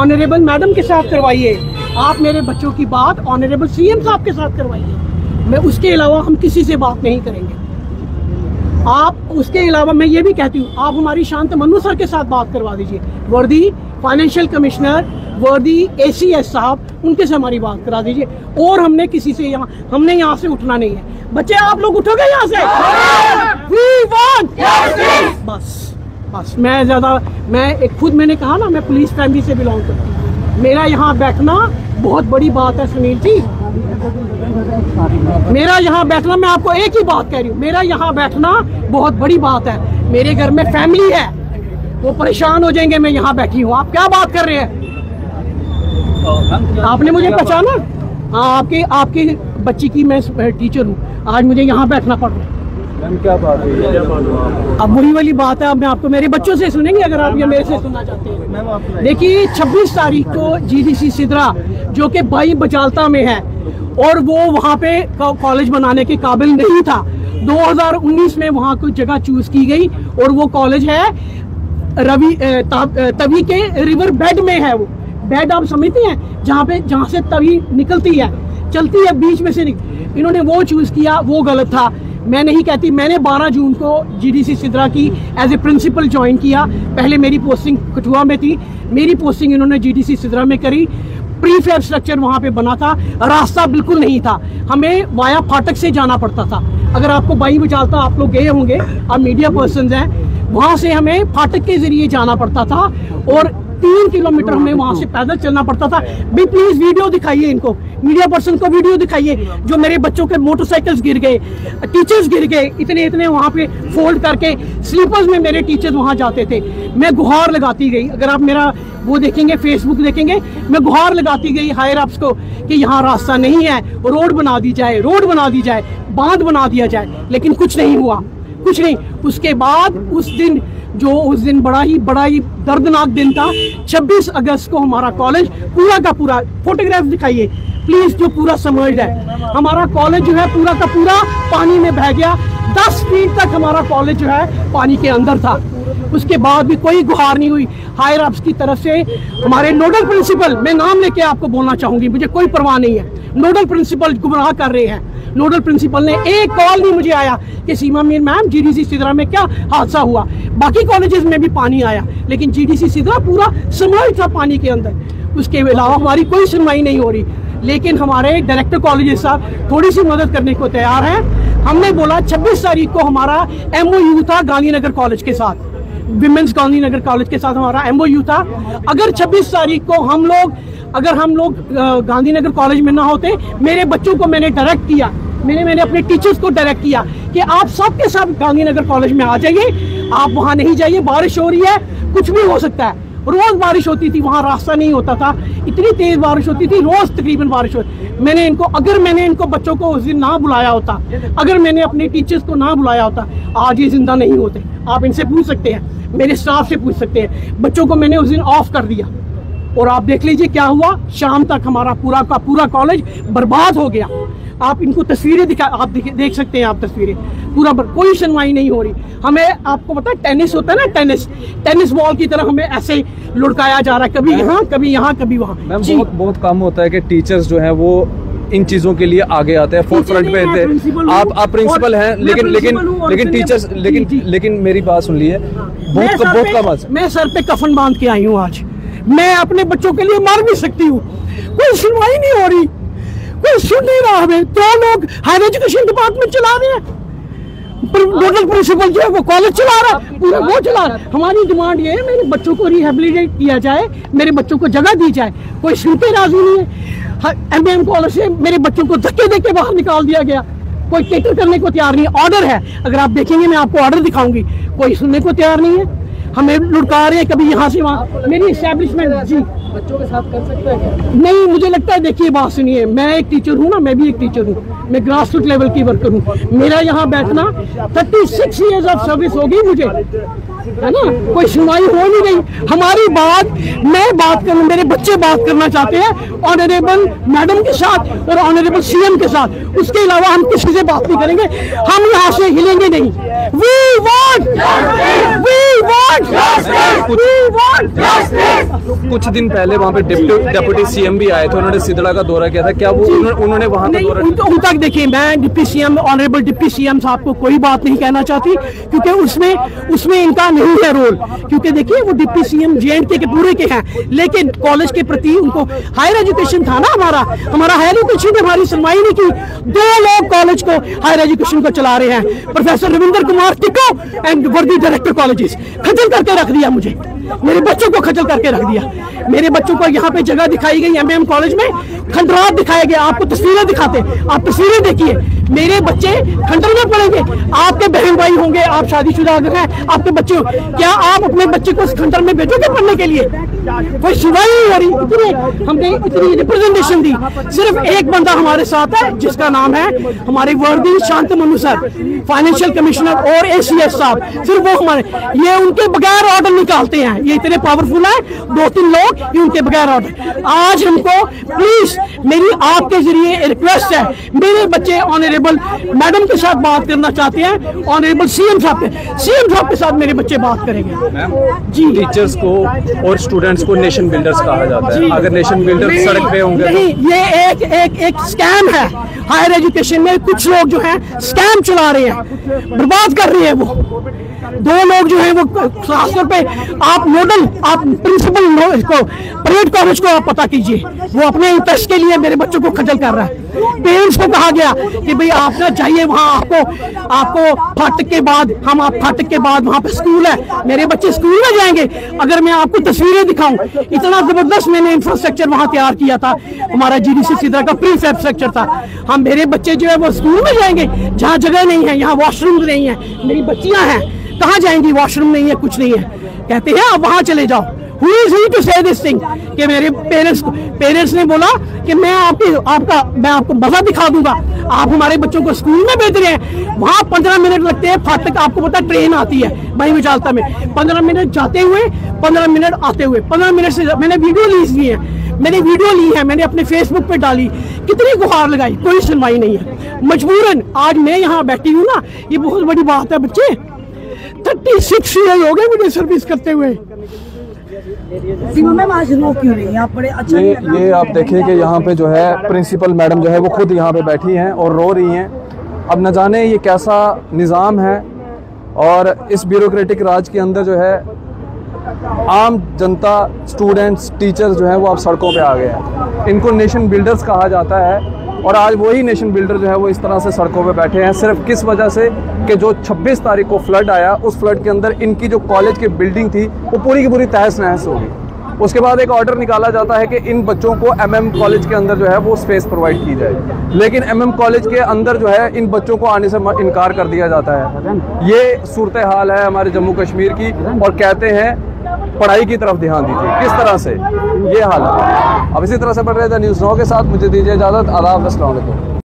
Honourable madam के साथ करवाइए, आप मेरे बच्चों की बात ऑनरेबल सीएम साहब के साथ करवाइए। मैं उसके अलावा हम किसी से बात नहीं करेंगे। आप उसके अलावा मैं ये भी कहती हूँ, आप हमारी शांत मनु सर के साथ बात करवा दीजिए, वर्दी फाइनेंशियल कमिश्नर, वर्दी ACS साहब, उनके से हमारी बात करा दीजिए। और हमने किसी से हमने यहाँ से उठना नहीं है। बच्चे आप लोग उठोगे यहाँ से? We want justice! बस मैं खुद मैंने कहा ना, मैं पुलिस फैमिली से बिलोंग करती हूँ। मेरा यहाँ बैठना बहुत बड़ी बात है सुनील जी, मेरा यहाँ बैठना, मैं आपको एक ही बात कह रही हूँ, मेरा यहाँ बैठना बहुत बड़ी बात है। मेरे घर में फैमिली है, वो परेशान हो जाएंगे मैं यहाँ बैठी हूँ। आप क्या बात कर रहे हैं? आपने मुझे पहचाना? हाँ, आपकी बच्ची की मैं टीचर हूँ, आज मुझे यहाँ बैठना पड़ रहा है। क्या बात है? अब वही वाली बात है, अब मैं आपको मेरे बच्चों से सुनेंगे अगर आप ये मेरे से सुनना चाहते हैं। देखिए 26 तारीख को GDC सिदरा जो कि बाई बचालता में है और वो वहाँ पे कॉलेज बनाने के काबिल नहीं था, 2019 में वहाँ कोई जगह चूज की गई और वो कॉलेज है तवी के रिवर बेड में है। वो बेड आप समझते हैं जहाँ से तवी निकलती है, चलती है बीच में से इन्होंने वो चूज किया, वो गलत था। मैं नहीं कहती, मैंने 12 जून को GDC सिदरा की एज ए प्रिंसिपल ज्वाइन किया। पहले मेरी पोस्टिंग कठुआ में थी, मेरी पोस्टिंग इन्होंने GDC सिदरा में करी। प्रीफैब स्ट्रक्चर वहाँ पे बना था, रास्ता बिल्कुल नहीं था, हमें वाया फाटक से जाना पड़ता था। अगर आपको बाई बचालता, आप लोग गए होंगे, आप मीडिया पर्सन हैं, वहाँ से हमें फाटक के जरिए जाना पड़ता था और 3 किलोमीटर हमें वहां से पैदल चलना पड़ता था। भी प्लीज वीडियो दिखाइए, इनको मीडिया पर्सन को वीडियो दिखाइए, जो मेरे बच्चों के मोटरसाइकिल्स गिर गए, टीचर्स गिर गए, इतने वहां पे फोल्ड करके स्लीपर्स में मेरे टीचर्स वहां जाते थे। मैं गुहार लगाती गई, अगर आप मेरा वो देखेंगे, फेसबुक देखेंगे, मैं गुहार लगाती गई हायर अप्स को कि यहाँ रास्ता नहीं है, रोड बना दी जाए, बांध बना दिया जाए, लेकिन कुछ नहीं हुआ, कुछ नहीं। उसके बाद उस दिन बड़ा ही दर्दनाक दिन था। 26 अगस्त को हमारा कॉलेज पूरा का पूरा, फोटोग्राफ दिखाइए प्लीज, जो पूरा समर्ज्ड है, हमारा कॉलेज जो है पूरा का पूरा पानी में बह गया। 10 फीट तक हमारा कॉलेज जो है पानी के अंदर था। उसके बाद भी कोई गुहार नहीं हुई हायर अप्स की तरफ से। हमारे नोडल प्रिंसिपल, मैं नाम लेके आपको बोलना चाहूंगी, मुझे कोई परवाह नहीं है, नोडल प्रिंसिपल गुमराह कर रहे हैं। नोडल प्रिंसिपल ने एक कॉल नहीं मुझे आया कि सीमा मीर मैम GDC सिदरा में क्या हादसा हुआ। बाकी कॉलेजेस में भी पानी आया, लेकिन GDC सिदरा पूरा समर्ज्ड था पानी के अंदर। उसके अलावा हमारी कोई सुनवाई नहीं हो रही, लेकिन हमारे डायरेक्टर कॉलेजेस साहब थोड़ी सी मदद करने को तैयार हैं। हमने बोला 26 तारीख को हमारा MOU था गांधीनगर कॉलेज के साथ, विमेंस गांधीनगर कॉलेज के साथ हमारा MOU था। अगर 26 तारीख को हम लोग गांधीनगर कॉलेज में ना होते, मेरे बच्चों को मैंने डायरेक्ट किया, मैंने अपने टीचर्स को डायरेक्ट किया कि आप सबके सब गांधीनगर कॉलेज में आ जाइए, आप वहां नहीं जाइए, बारिश हो रही है, कुछ भी हो सकता है। रोज बारिश होती थी, वहां रास्ता नहीं होता था, इतनी तेज बारिश होती थी, रोज तकरीबन बारिश होती। अगर मैंने इनको बच्चों को उस दिन ना बुलाया होता, अगर मैंने अपने टीचर्स को ना बुलाया होता, आज ये जिंदा नहीं होते। आप इनसे पूछ सकते हैं, मेरे स्टाफ से पूछ सकते हैं। बच्चों को मैंने उस दिन ऑफ कर दिया और आप देख लीजिए क्या हुआ, शाम तक हमारा पूरा का पूरा कॉलेज बर्बाद हो गया। आप इनको तस्वीरें आप देख सकते हैं, आप तस्वीरें कोई सुनवाई नहीं हो रही। हमें, आपको पता है टेनिस होता है ना, टेनिस बॉल की तरह हमें ऐसे लुढ़काया जा रहा है, कभी यहाँ कभी यहाँ कभी वहाँ। बहुत कम होता है कि टीचर्स जो है वो इन चीजों के लिए आगे आते हैं, फोर्ट फ्रंट पे रहते हैं। आप प्रिंसिपल हैं, लेकिन टीचर्स, लेकिन मेरी बात सुन लीजिए, बहुत कम। मैं सर पे कफन बांध के आई हूँ आज, मैं अपने बच्चों के लिए मर भी सकती हूँ, कोई सुनवाई नहीं हो रही, कोई सुन नहीं रहा। हमें 2 लोग हायर एजुकेशन डिपार्टमेंट चला रहे हैं, नोडल प्रिंसिपल जो है वो कॉलेज चला रहा है, पूरा वो चला रहा है। हमारी डिमांड ये है, मेरे बच्चों को रिहेबिलिटेट किया जाए, मेरे बच्चों को जगह दी जाए। कोई सुनते राजी नहीं है। MM कॉलेज से मेरे बच्चों को धक्के देके बाहर निकाल दिया गया, कोई केटर करने को तैयार नहीं है। ऑर्डर है, अगर आप देखेंगे मैं आपको ऑर्डर दिखाऊंगी, कोई सुनने को तैयार नहीं है। हमें लुढ़का रहे हैं कभी यहाँ से वहाँ। मेरी एस्टेब्लिशमेंट जी बच्चों के साथ कर सकते हैं? नहीं, मुझे लगता है, देखिए बात सुनिए, मैं एक टीचर हूँ ना, मैं भी एक टीचर हूँ, मैं ग्रास रूट लेवल की वर्कर हूँ। मेरा यहाँ बैठना 36 ईयर्स ऑफ सर्विस होगी मुझे, है ना, कोई सुनवाई हो नहीं गई। हमारी बात, मैं बात करना, मेरे बच्चे बात करना चाहते हैं ऑनरेबल मैडम के साथ और ऑनरेबल सीएम के साथ, उसके अलावा हम किसी से बात नहीं करेंगे, हम यहाँ से हिलेंगे नहीं। We want कुछ दिन पहले वहाँ पे डिप्टी सीएम भी आए थे, उन्होंने सिदड़ा का दौरा किया था, क्या वो उन्होंने वहाँ का दौरा उन तक देखिए, मैं deputy CM, honourable deputy CM साहब को कोई बात नहीं कहना चाहती, क्योंकि उसमें इनका नहीं है रोल, क्योंकि देखिए वो डिप्टी सीएम J&K के पूरे के हैं, लेकिन कॉलेज के प्रति उनको हायर एजुकेशन था ना, हमारा हायर एजुकेशन ने हमारी सुनवाई नहीं की। 2 लोग कॉलेज को, हायर एजुकेशन को चला रहे हैं, प्रोफेसर रविंद्र कुमार टिक्को एंड वर्दी डायरेक्टर कॉलेजेस, खजल करके रख दिया मुझे, मेरे बच्चों को खजल करके रख दिया। मेरे बच्चों को यहाँ पे जगह दिखाई गई MM कॉलेज में, खंडरात दिखाए गए, आपको तस्वीरें दिखाते, आप तस्वीरें देखिए, मेरे बच्चे खंडर में पढ़ेंगे, आपके बहन भाई होंगे, आप शादीशुदा अगर हैं, आपके बच्चे हो, क्या आप अपने बच्चे को खंडर में भेजोगे पढ़ने के लिए? कोई सुनवाई नहीं हो रही। हमने इतनी रिप्रेजेंटेशन दी, सिर्फ एक बंदा हमारे साथ है जिसका नाम है हमारे वर्दी शांतमनु सर, फाइनेंशियल कमिश्नर और ACS साहब, सिर्फ वो हमारे, ये उनके बगैर ऑर्डर निकालते हैं, ये इतने पावरफुल है 2-3 लोग, ये उनके बगैर ऑर्डर। आज हमको प्लीज, मेरी आपके जरिए रिक्वेस्ट है, मेरे बच्चे ऑनरेबल मैडम के साथ बात करना चाहते हैं, ऑनरेबल सीएम साहब के साथ मेरे बच्चे बात करेंगे। जी, टीचर्स को और स्टूडेंट्स को नेशन बिल्डर्स कहा जाता है, अगर नेशन बिल्डर्स सड़क पे होंगे नहीं, ये एक स्कैम है। हायर एजुकेशन में कुछ लोग जो हैं स्कैम चला रहे हैं, बर्बाद कर रहे हैं। वो 2 लोग जो हैं, वो खासतौर पे आप नोडल, आप प्रिंसिपल को परेड कॉलेज को आप पता कीजिए, वो अपने इंटरेस्ट के लिए मेरे बच्चों को खजल कर रहा है। पेरेंट्स को कहा गया कि भाई आप ना जाइए वहाँ, आपको फाटक के बाद, फाटक के बाद वहाँ पे स्कूल है, मेरे बच्चे स्कूल में जाएंगे। अगर मैं आपको तस्वीरें दिखाऊं, इतना जबरदस्त मैंने इंफ्रास्ट्रक्चर वहाँ तैयार किया था, हमारा GDC सिद्रा का प्री फैब स्ट्रक्चर था। हम, मेरे बच्चे जो है वो स्कूल में जाएंगे जहाँ जगह नहीं है, यहाँ वॉशरूम नहीं है, मेरी बच्चियां हैं, कहाँ जाएंगी? वॉशरूम नहीं है, कुछ नहीं है, कहते हैं आप वहाँ चले जाओ। Who is he to say this thing? कि मेरे पेरेंट्स ने बोला कि मैं आपको मजा दिखा दूंगा, आप हमारे बच्चों को स्कूल में भेज रहे हैं, वहाँ 15 मिनट लगते हैं फाटक, आपको पता ट्रेन आती है भाई विचालता में, 15 मिनट जाते हुए, 15 मिनट आते हुए, 15 मिनट से मैंने वीडियो ली है, मैंने अपने फेसबुक पे डाली, कितनी गुहार लगाई, कोई सुनवाई नहीं है। मजबूरन आज मैं यहाँ बैठी हूँ ना, ये बहुत बड़ी बात है। बच्चे 36 ईयर हो गए मुझे सर्विस करते हुए। ये आप देखिए कि यहाँ पे जो है प्रिंसिपल मैडम जो है वो खुद यहाँ पे बैठी हैं और रो रही हैं। अब न जाने ये कैसा निज़ाम है, और इस ब्यूरोक्रेटिक राज के अंदर जो है आम जनता, स्टूडेंट्स, टीचर्स जो है वो अब सड़कों पे आ गए हैं। इनको नेशन बिल्डर्स कहा जाता है, और आज वही नेशन बिल्डर जो है वो इस तरह से सड़कों पे बैठे हैं, सिर्फ किस वजह से कि जो 26 तारीख को फ्लड आया, उस फ्लड के अंदर इनकी जो कॉलेज की बिल्डिंग थी वो पूरी की पूरी तहस नहस हो गई। उसके बाद एक ऑर्डर निकाला जाता है कि इन बच्चों को MM कॉलेज के अंदर जो है वो स्पेस प्रोवाइड की जाए, लेकिन MM कॉलेज के अंदर जो है इन बच्चों को आने से इनकार कर दिया जाता है। ये सूरत हाल है हमारे जम्मू कश्मीर की, और कहते हैं पढ़ाई की तरफ ध्यान दीजिए। किस तरह से ये हाल है। अब इसी तरह से बढ़ रहे थे न्यूज़ 9 के साथ, मुझे दीजिए इजाज़त। आदाब, अस्सलाम वालेकुम।